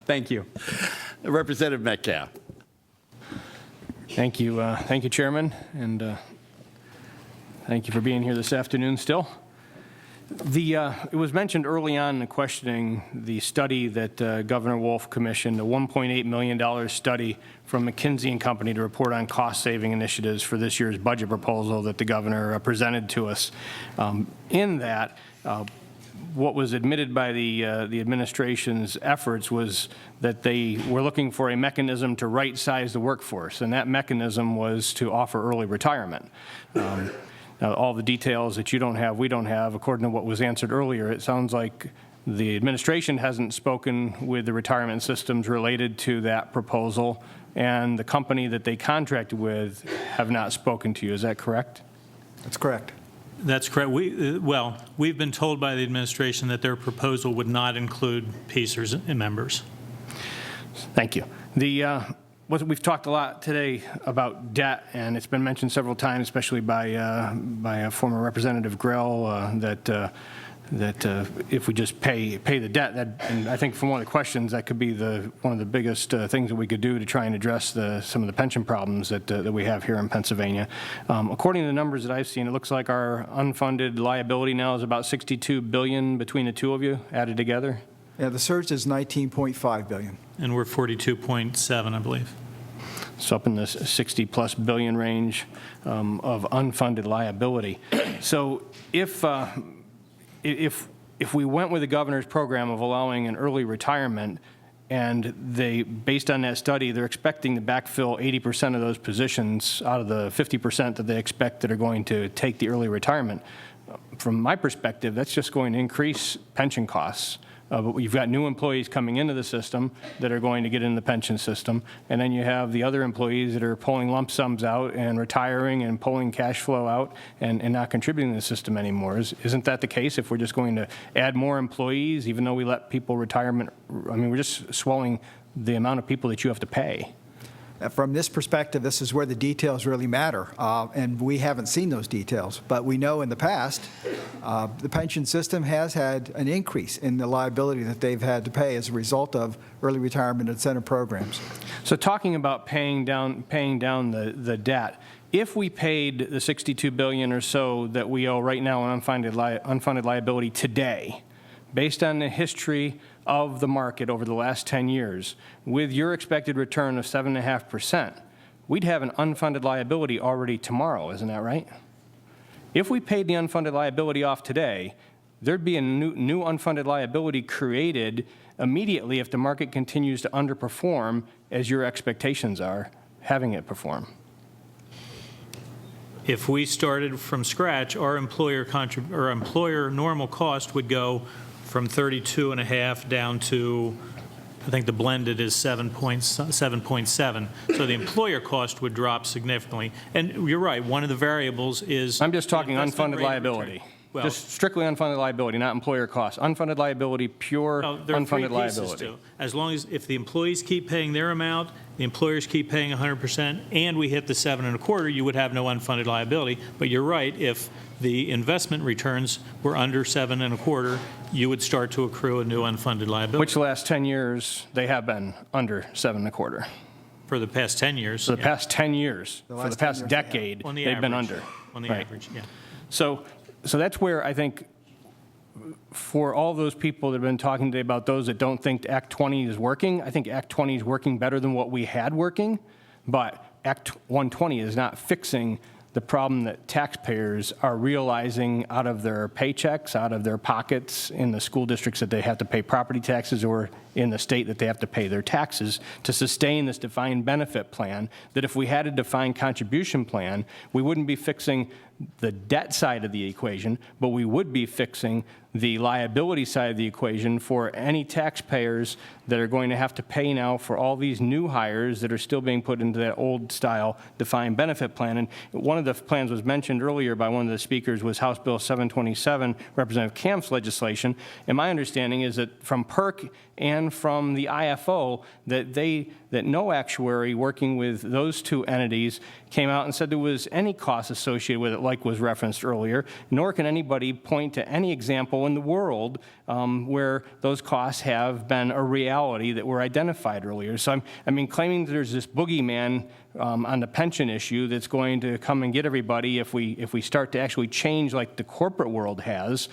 Thank you. Representative Metcalfe. Thank you. Thank you, Chairman, and thank you for being here this afternoon still. It was mentioned early on in the questioning the study that Governor Wolf commissioned, a $1.8 million study from McKinsey and Company to report on cost-saving initiatives for this year's budget proposal that the governor presented to us. In that, what was admitted by the administration's efforts was that they were looking for a mechanism to right-size the workforce, and that mechanism was to offer early retirement. Now, all the details that you don't have, we don't have. According to what was answered earlier, it sounds like the administration hasn't spoken with the retirement systems related to that proposal, and the company that they contracted with have not spoken to you. Is that correct? That's correct. That's correct. We've been told by the administration that their proposal would not include PACERs and members. Thank you. We've talked a lot today about debt, and it's been mentioned several times, especially by former Representative Grell, that if we just pay the debt, and I think from one of the questions, that could be one of the biggest things that we could do to try and address some of the pension problems that we have here in Pennsylvania. According to the numbers that I've seen, it looks like our unfunded liability now is about $62 billion between the two of you added together. Yeah, the surge is $19.5 billion. And we're 42.7, I believe. So up in the 60+ billion range of unfunded liability. So if we went with the governor's program of allowing an early retirement, and based on that study, they're expecting to backfill 80% of those positions out of the 50% that they expect that are going to take the early retirement. From my perspective, that's just going to increase pension costs. But you've got new employees coming into the system that are going to get in the pension system, and then you have the other employees that are pulling lump sums out and retiring and pulling cash flow out and not contributing to the system anymore. Isn't that the case if we're just going to add more employees, even though we let people retirement? I mean, we're just swelling the amount of people that you have to pay. From this perspective, this is where the details really matter, and we haven't seen those details. But we know in the past, the pension system has had an increase in the liability that they've had to pay as a result of early retirement incentive programs. So talking about paying down the debt, if we paid the $62 billion or so that we owe right now in unfunded liability today, based on the history of the market over the last 10 years, with your expected return of 7.5%, we'd have an unfunded liability already tomorrow, isn't that right? If we paid the unfunded liability off today, there'd be a new unfunded liability created immediately if the market continues to underperform as your expectations are having it perform. If we started from scratch, our employer normal cost would go from 32.5 down to, I think the blended is 7.7. So the employer cost would drop significantly. And you're right, one of the variables is... I'm just talking unfunded liability. Well, just strictly unfunded liability, not employer costs. Unfunded liability, pure unfunded liability. Too. As long as, if the employees keep paying their amount, the employers keep paying 100%, and we hit the 7.25, you would have no unfunded liability. But you're right, if the investment returns were under 7.25, you would start to accrue a new unfunded liability. Which the last 10 years, they have been under 7.25. For the past 10 years. For the past 10 years. For the past decade, they've been under. On the average, yeah. So that's where I think for all those people that have been talking today about those that don't think Act 20 is working, I think Act 20 is working better than what we had working, but Act 120 is not fixing the problem that taxpayers are realizing out of their paychecks, out of their pockets in the school districts that they have to pay property taxes, or in the state that they have to pay their taxes to sustain this defined benefit plan, that if we had a defined contribution plan, we wouldn't be fixing the debt side of the equation, but we would be fixing the liability side of the equation for any taxpayers that are going to have to pay now for all these new hires that are still being put into that old style defined benefit plan. And one of the plans was mentioned earlier by one of the speakers was House Bill 727, Representative Kampf's legislation. And my understanding is that from PERC and from the IFO that no actuary working with those two entities came out and said there was any cost associated with it, like was referenced earlier, nor can anybody point to any example example in the world where those costs have been a reality that were identified earlier. So claiming that there's this boogeyman on the pension issue that's going to come and get everybody if we start to actually change like the corporate world has.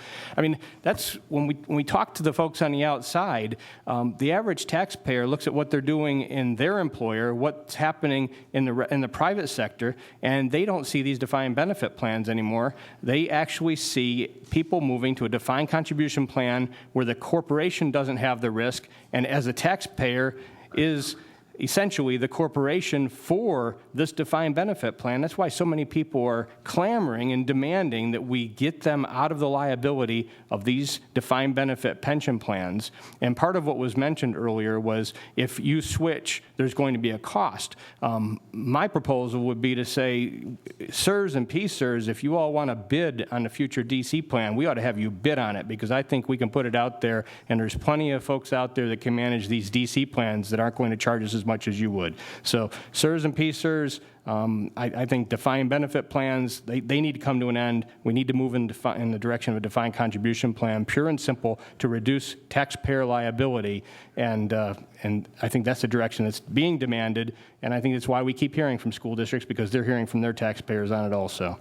That's when we talk to the folks on the outside, the average taxpayer looks at what they're doing in their employer, what's happening in the private sector, and they don't see these defined benefit plans anymore. They actually see people moving to a defined contribution plan where the corporation doesn't have the risk, and as a taxpayer is essentially the corporation for this defined benefit plan. That's why so many people are clamoring and demanding that we get them out of the liability of these defined benefit pension plans. And part of what was mentioned earlier was if you switch, there's going to be a cost. My proposal would be to say, sirs and PSIRs, if you all want to bid on the future DC plan, we ought to have you bid on it, because I think we can put it out there, and there's plenty of folks out there that can manage these DC plans that aren't going to charge us as much as you would. So, sirs and PSIRs, I think defined benefit plans, they need to come to an end. We need to move in the direction of a defined contribution plan, pure and simple, to reduce taxpayer liability. And I think that's the direction that's being demanded. And I think that's why we keep hearing from school districts, because they're hearing from their taxpayers on it also.